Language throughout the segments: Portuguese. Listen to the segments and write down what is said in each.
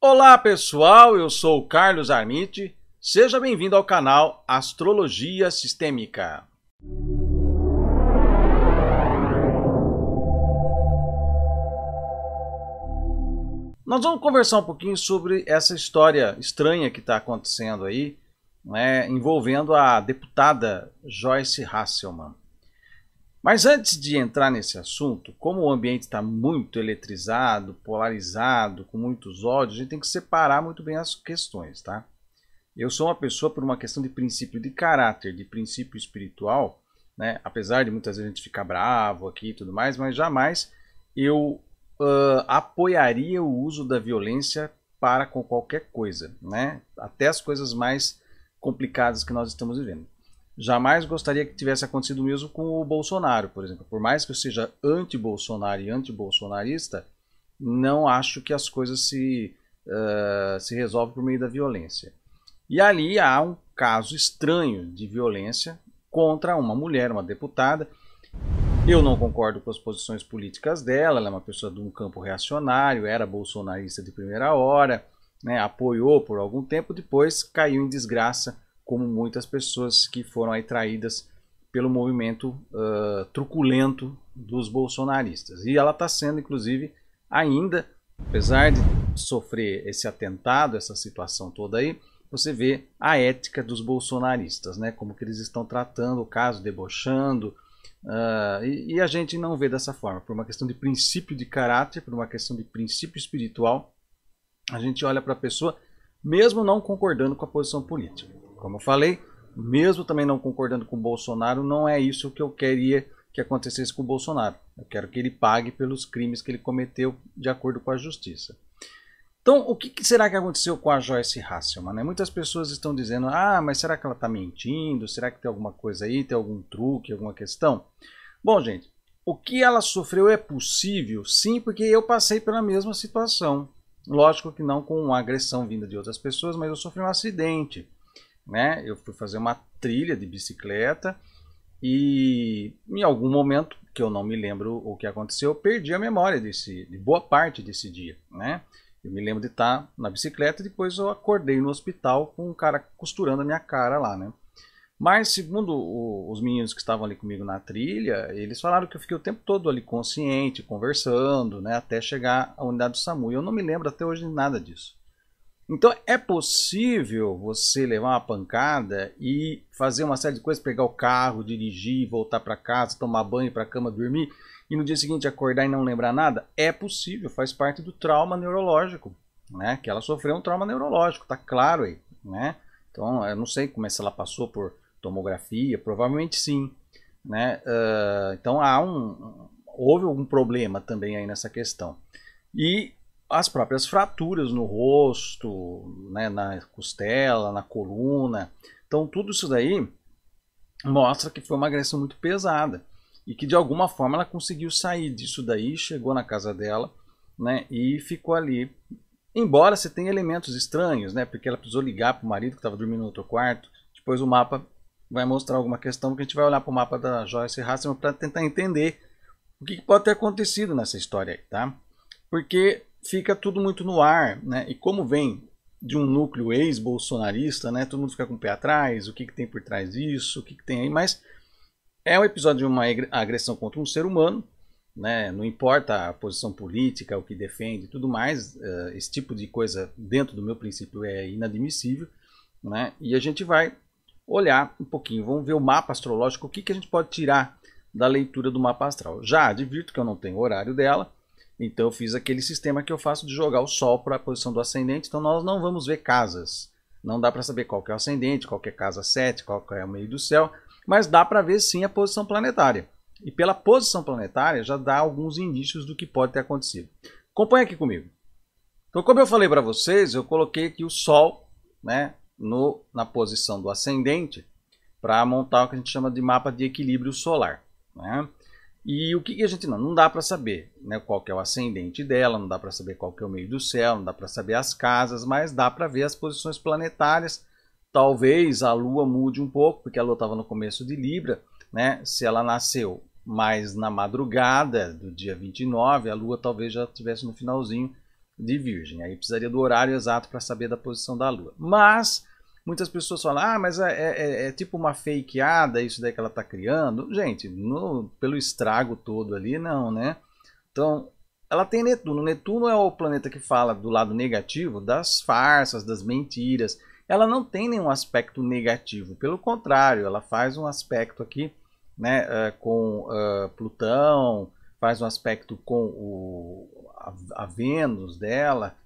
Olá pessoal, eu sou o Carlos Armiti, seja bem-vindo ao canal Astrologia Sistêmica. Nós vamos conversar um pouquinho sobre essa história estranha que está acontecendo aí, né, envolvendo a deputada Joyce Hasselmann. Mas antes de entrar nesse assunto, como o ambiente está muito eletrizado, polarizado, com muitos ódios, a gente tem que separar muito bem as questões, tá? Eu sou uma pessoa por uma questão de princípio de caráter, de princípio espiritual, né? Apesar de muitas vezes a gente ficar bravo aqui e tudo mais, mas jamais eu apoiaria o uso da violência para com qualquer coisa, né? Até as coisas mais complicadas que nós estamos vivendo. Jamais gostaria que tivesse acontecido o mesmo com o Bolsonaro, por exemplo. Por mais que eu seja anti-Bolsonaro e anti-bolsonarista, não acho que as coisas se resolvem por meio da violência. E ali há um caso estranho de violência contra uma mulher, uma deputada. Eu não concordo com as posições políticas dela, ela é uma pessoa de um campo reacionário, era bolsonarista de primeira hora, né, apoiou por algum tempo, depois caiu em desgraça, como muitas pessoas que foram aí traídas pelo movimento truculento dos bolsonaristas. E ela está sendo, inclusive, ainda, apesar de sofrer esse atentado, essa situação toda aí, você vê a ética dos bolsonaristas, né? Como que eles estão tratando o caso, debochando, e a gente não vê dessa forma. Por uma questão de princípio de caráter, por uma questão de princípio espiritual, a gente olha para a pessoa, mesmo não concordando com a posição política. Como eu falei, mesmo também não concordando com o Bolsonaro, não é isso que eu queria que acontecesse com o Bolsonaro. Eu quero que ele pague pelos crimes que ele cometeu de acordo com a justiça. Então, o que será que aconteceu com a Joyce Hasselmann, né? Muitas pessoas estão dizendo, mas será que ela está mentindo? Será que tem alguma coisa aí? Tem algum truque, alguma questão? Bom, gente, o que ela sofreu é possível, sim, porque eu passei pela mesma situação. Lógico que não com uma agressão vinda de outras pessoas, mas eu sofri um acidente. Né? Eu fui fazer uma trilha de bicicleta e em algum momento, que eu não me lembro o que aconteceu, eu perdi a memória de boa parte desse dia. Né? Eu me lembro de estar na bicicleta e depois eu acordei no hospital com um cara costurando a minha cara lá. Né? Mas segundo os meninos que estavam ali comigo na trilha, eles falaram que eu fiquei o tempo todo ali consciente, conversando, né, até chegar à unidade do SAMU. E eu não me lembro até hoje de nada disso. Então é possível você levar uma pancada e fazer uma série de coisas, pegar o carro, dirigir, voltar para casa, tomar banho, para a cama, dormir e no dia seguinte acordar e não lembrar nada? É possível, faz parte do trauma neurológico, né? Que ela sofreu um trauma neurológico, tá claro aí, né? Então eu não sei como é se ela passou por tomografia, provavelmente sim, né? Então houve algum problema também aí nessa questão. E as próprias fraturas no rosto, né, na costela, na coluna. Então tudo isso daí mostra que foi uma agressão muito pesada e que de alguma forma ela conseguiu sair disso daí, chegou na casa dela, né, e ficou ali. Embora você tenha elementos estranhos, né, porque ela precisou ligar para o marido que estava dormindo no outro quarto. Depois o mapa vai mostrar alguma questão que a gente vai olhar para o mapa da Joyce Hasselmann para tentar entender o que pode ter acontecido nessa história aí, tá? Porque fica tudo muito no ar, né? E como vem de um núcleo ex-bolsonarista, né? Todo mundo fica com o pé atrás, o que tem por trás disso, o que tem aí, mas é um episódio de uma agressão contra um ser humano, né? Não importa a posição política, o que defende e tudo mais, esse tipo de coisa dentro do meu princípio é inadmissível, né? E a gente vai olhar um pouquinho, vamos ver o mapa astrológico, o que a gente pode tirar da leitura do mapa astral. Já advirto que eu não tenho o horário dela, então eu fiz aquele sistema que eu faço de jogar o Sol para a posição do ascendente, então nós não vamos ver casas. Não dá para saber qual que é o ascendente, qual que é casa 7, qual que é o meio do céu, mas dá para ver sim a posição planetária. E pela posição planetária já dá alguns indícios do que pode ter acontecido. Acompanha aqui comigo. Então, como eu falei para vocês, eu coloquei aqui o Sol, né, na posição do ascendente para montar o que a gente chama de mapa de equilíbrio solar. Né? E o que a gente não dá para saber, né, qual que é o ascendente dela, não dá para saber qual que é o meio do céu, não dá para saber as casas, mas dá para ver as posições planetárias. Talvez a Lua mude um pouco, porque a Lua estava no começo de Libra, né? Se ela nasceu mais na madrugada do dia 29, a Lua talvez já estivesse no finalzinho de Virgem. Aí precisaria do horário exato para saber da posição da Lua. Mas muitas pessoas falam, ah, mas é tipo uma fakeada isso daí que ela está criando. Gente, pelo estrago todo ali, não, né? Então, ela tem Netuno. Netuno é o planeta que fala do lado negativo, das farsas, das mentiras. Ela não tem nenhum aspecto negativo. Pelo contrário, ela faz um aspecto aqui, né, com Plutão, faz um aspecto com a Vênus dela.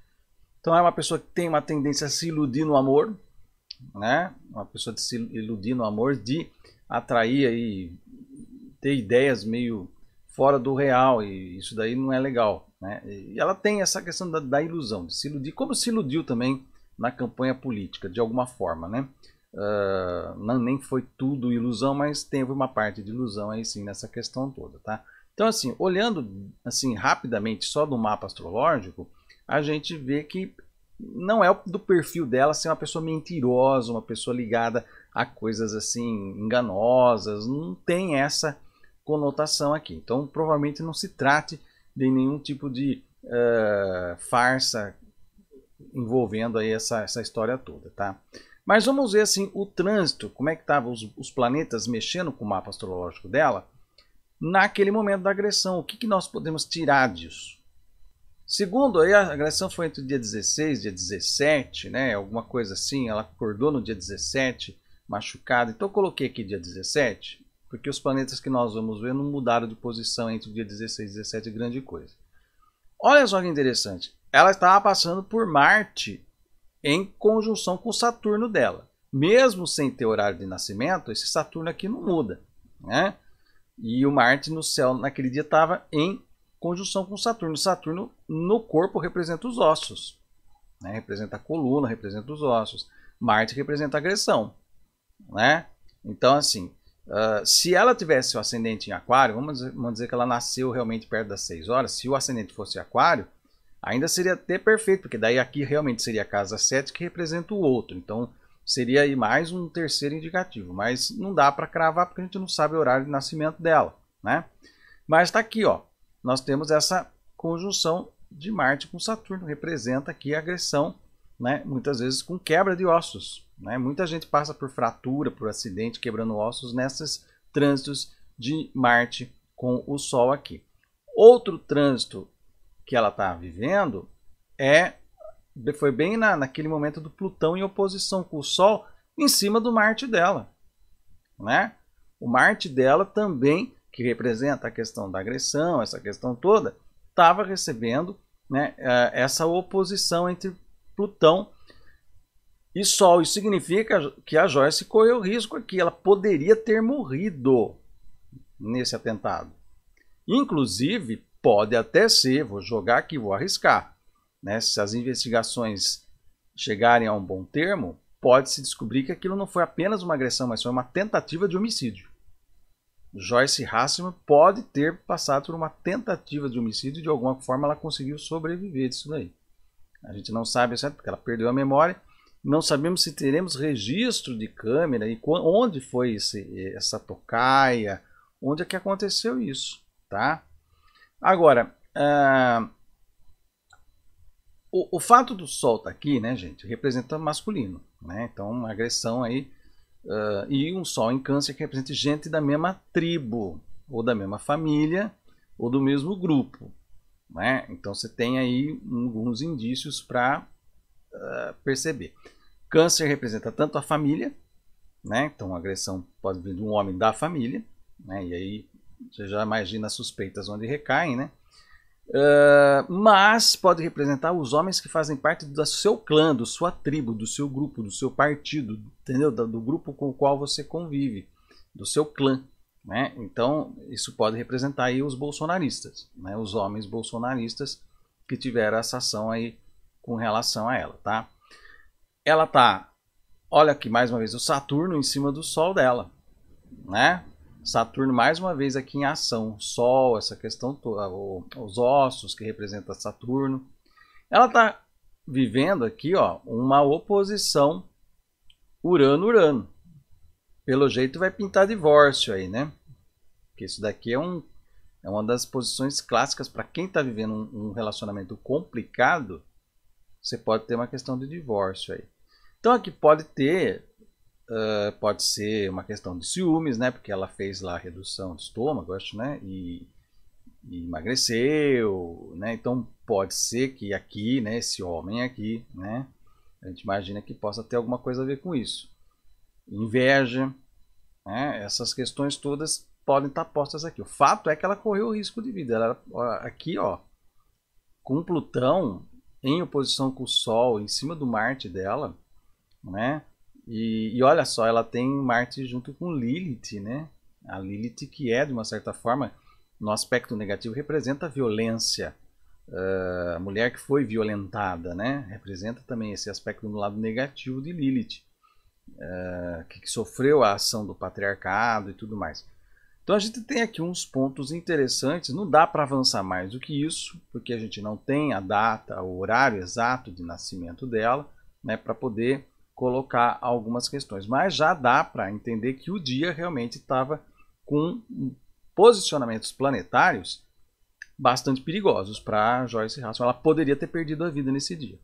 Então é uma pessoa que tem uma tendência a se iludir no amor, né? Uma pessoa de se iludir no amor, de atrair aí, ter ideias meio fora do real, e isso daí não é legal, né? E ela tem essa questão da ilusão, de se iludir, como se iludiu também na campanha política, de alguma forma, né? Nem foi tudo ilusão, mas teve uma parte de ilusão aí sim nessa questão toda, tá? Então assim, olhando assim rapidamente só do mapa astrológico, a gente vê que não é do perfil dela ser uma pessoa mentirosa, uma pessoa ligada a coisas assim enganosas, não tem essa conotação aqui. Então provavelmente não se trate de nenhum tipo de farsa envolvendo aí essa história toda, tá? Mas vamos ver assim o trânsito, como é que estavam os planetas mexendo com o mapa astrológico dela naquele momento da agressão. O que nós podemos tirar disso? Segundo, aí a agressão foi entre o dia 16 e dia 17, né? Alguma coisa assim, ela acordou no dia 17, machucada. Então eu coloquei aqui dia 17, porque os planetas que nós vamos ver não mudaram de posição entre o dia 16 e 17, grande coisa. Olha só que interessante, ela estava passando por Marte em conjunção com o Saturno dela. Mesmo sem ter horário de nascimento, esse Saturno aqui não muda, né? E o Marte no céu naquele dia estava em conjunção com Saturno. Saturno no corpo representa os ossos, né? Representa a coluna, representa os ossos. Marte representa a agressão, né? Então assim, se ela tivesse o ascendente em Aquário, vamos dizer que ela nasceu realmente perto das 6 horas, se o ascendente fosse Aquário, ainda seria até perfeito, porque daí aqui realmente seria a casa 7 que representa o outro. Então seria aí mais um terceiro indicativo, mas não dá para cravar porque a gente não sabe o horário de nascimento dela, né? Mas está aqui, ó, nós temos essa conjunção de Marte com Saturno, representa aqui a agressão, né? Muitas vezes com quebra de ossos, né? Muita gente passa por fratura, por acidente, quebrando ossos nesses trânsitos de Marte com o Sol aqui. Outro trânsito que ela está vivendo foi bem naquele momento do Plutão em oposição com o Sol em cima do Marte dela, né? O Marte dela também, que representa a questão da agressão, essa questão toda, estava recebendo, né, essa oposição entre Plutão e Sol. Isso significa que a Joyce correu risco aqui, ela poderia ter morrido nesse atentado. Inclusive, pode até ser, vou jogar aqui, vou arriscar, né? Se as investigações chegarem a um bom termo, pode-se descobrir que aquilo não foi apenas uma agressão, mas foi uma tentativa de homicídio. Joyce Hasselman pode ter passado por uma tentativa de homicídio e de alguma forma ela conseguiu sobreviver disso daí. A gente não sabe, certo? Porque ela perdeu a memória. Não sabemos se teremos registro de câmera e onde foi essa tocaia, onde é que aconteceu isso, tá? Agora, o fato do Sol estar aqui, né, gente, representa masculino, né? Então, uma agressão aí, e um Sol em Câncer que representa gente da mesma tribo, ou da mesma família, ou do mesmo grupo, né? Então, você tem aí alguns indícios para perceber. Câncer representa tanto a família, né? Então, a agressão pode vir de um homem da família, né? E aí você já imagina as suspeitas onde recaem, né? Mas pode representar os homens que fazem parte do seu clã, da sua tribo, do seu grupo, do seu partido, entendeu? Do grupo com o qual você convive, do seu clã, né? Então isso pode representar aí os bolsonaristas, né? Os homens bolsonaristas que tiveram essa ação aí com relação a ela, tá? Ela tá, olha aqui mais uma vez o Saturno em cima do Sol dela, né? Saturno mais uma vez aqui em ação, Sol, essa questão toda, os ossos que representa Saturno. Ela está vivendo aqui, ó, uma oposição Urano-Urano. Pelo jeito vai pintar divórcio aí, né? Porque isso daqui é um É uma das posições clássicas para quem está vivendo um relacionamento complicado. Você pode ter uma questão de divórcio aí. Então aqui pode ter, pode ser uma questão de ciúmes, né? Porque ela fez lá a redução de estômago, acho, né? E emagreceu, né? Então pode ser que aqui, né? Esse homem aqui, né? A gente imagina que possa ter alguma coisa a ver com isso. Inveja, né? Essas questões todas podem estar postas aqui. O fato é que ela correu o risco de vida. Ela, aqui, ó, com Plutão em oposição com o Sol em cima do Marte dela, né? E olha só, ela tem Marte junto com Lilith, né? A Lilith, que é, de uma certa forma, no aspecto negativo, representa a violência. A mulher que foi violentada, né? Representa também esse aspecto no lado negativo de Lilith, que sofreu a ação do patriarcado e tudo mais. Então a gente tem aqui uns pontos interessantes, não dá para avançar mais do que isso, porque a gente não tem a data, o horário exato de nascimento dela, né, para poder colocar algumas questões. Mas já dá para entender que o dia realmente estava com posicionamentos planetários bastante perigosos para Joyce Hasselman. Ela poderia ter perdido a vida nesse dia.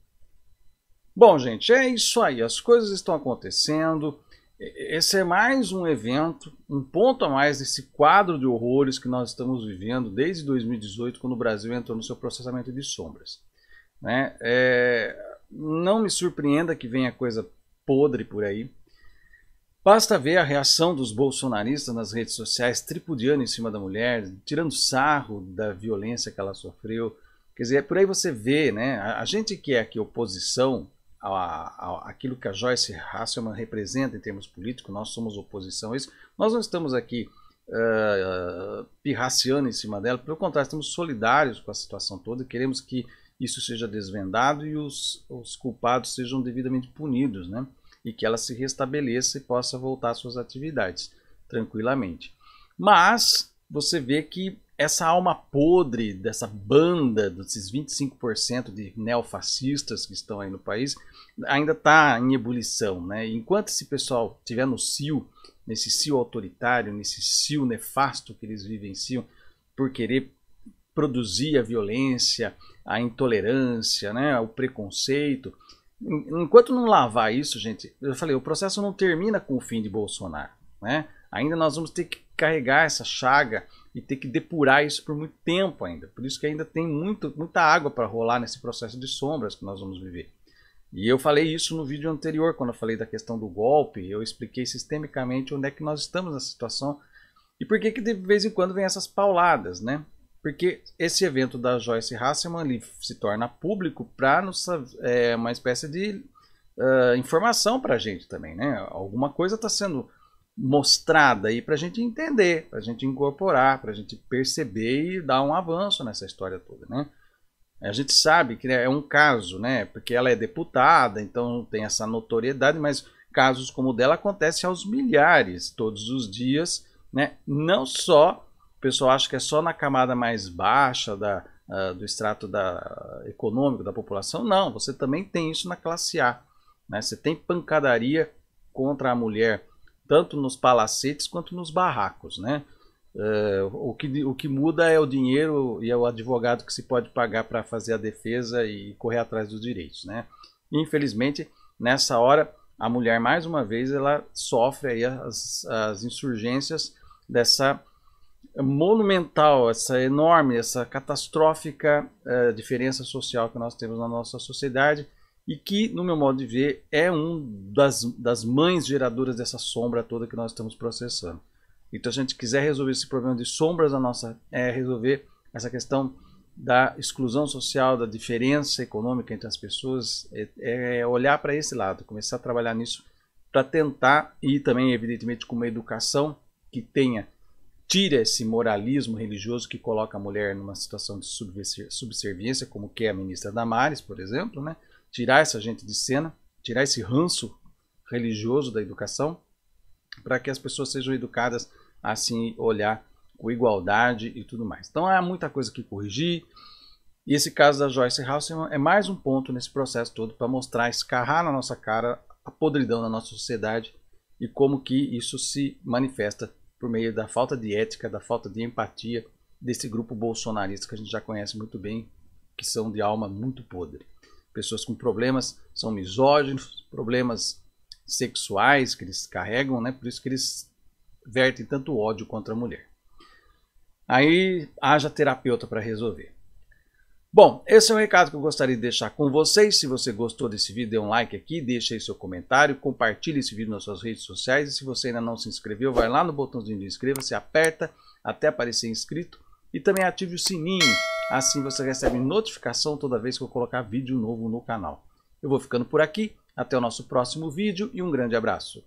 Bom, gente, é isso aí. As coisas estão acontecendo. Esse é mais um evento, um ponto a mais desse quadro de horrores que nós estamos vivendo desde 2018, quando o Brasil entrou no seu processamento de sombras, né? Não me surpreenda que venha coisa podre por aí. Basta ver a reação dos bolsonaristas nas redes sociais, tripudiando em cima da mulher, tirando sarro da violência que ela sofreu. Quer dizer, por aí você vê, né? A gente que é aqui oposição aquilo que a Joyce Hasselman representa em termos políticos, nós somos oposição a isso, nós não estamos aqui pirraciando em cima dela, pelo contrário, estamos solidários com a situação toda e queremos que isso seja desvendado e os culpados sejam devidamente punidos, né? E que ela se restabeleça e possa voltar às suas atividades tranquilamente. Mas você vê que essa alma podre dessa banda, desses 25% de neofascistas que estão aí no país, ainda está em ebulição, né? Enquanto esse pessoal estiver no cio, nesse cio autoritário, nesse cio nefasto que eles vivenciam por querer produzir a violência, a intolerância, né? O preconceito, enquanto não lavar isso, gente, eu falei, o processo não termina com o fim de Bolsonaro, né? Ainda nós vamos ter que carregar essa chaga e ter que depurar isso por muito tempo ainda. Por isso que ainda tem muita água para rolar nesse processo de sombras que nós vamos viver. E eu falei isso no vídeo anterior, quando eu falei da questão do golpe, eu expliquei sistemicamente onde é que nós estamos nessa situação e por que de vez em quando vem essas pauladas, né? Porque esse evento da Joyce Hasselman ele se torna público para uma espécie de informação para a gente também, né? Alguma coisa está sendo mostrada aí para a gente entender, para a gente incorporar, para a gente perceber e dar um avanço nessa história toda, né? A gente sabe que é um caso, né? Porque ela é deputada, então tem essa notoriedade, mas casos como o dela acontecem aos milhares todos os dias, né? Não só o pessoal acha que é só na camada mais baixa do extrato econômico da população. Não, você também tem isso na classe A, né? Você tem pancadaria contra a mulher, tanto nos palacetes quanto nos barracos, né? O que muda é o dinheiro e é o advogado que se pode pagar para fazer a defesa e correr atrás dos direitos, né? Infelizmente, nessa hora, a mulher, mais uma vez, ela sofre aí as insurgências dessa monumental, essa enorme, essa catastrófica diferença social que nós temos na nossa sociedade e que, no meu modo de ver, é das mães geradoras dessa sombra toda que nós estamos processando. Então, se a gente quiser resolver esse problema de sombras, resolver essa questão da exclusão social, da diferença econômica entre as pessoas, olhar para esse lado, começar a trabalhar nisso para tentar, e também, evidentemente, com uma educação que tira esse moralismo religioso que coloca a mulher numa situação de subserviência, como que é a ministra Damares, por exemplo, né? Tirar essa gente de cena, tirar esse ranço religioso da educação, para que as pessoas sejam educadas a assim olhar com igualdade e tudo mais. Então há muita coisa que corrigir. E esse caso da Joyce Hasselman é mais um ponto nesse processo todo para mostrar, escarrar na nossa cara a podridão da nossa sociedade e como que isso se manifesta por meio da falta de ética, da falta de empatia desse grupo bolsonarista que a gente já conhece muito bem, que são de alma muito podre. Pessoas com problemas, são misóginos, problemas sexuais que eles carregam, né? Por isso que eles vertem tanto ódio contra a mulher. Aí haja terapeuta para resolver. Bom, esse é o recado que eu gostaria de deixar com vocês. Se você gostou desse vídeo, dê um like aqui, deixe aí seu comentário, compartilhe esse vídeo nas suas redes sociais. E se você ainda não se inscreveu, vai lá no botãozinho de inscreva-se, aperta até aparecer inscrito e também ative o sininho. Assim você recebe notificação toda vez que eu colocar vídeo novo no canal. Eu vou ficando por aqui, até o nosso próximo vídeo e um grande abraço.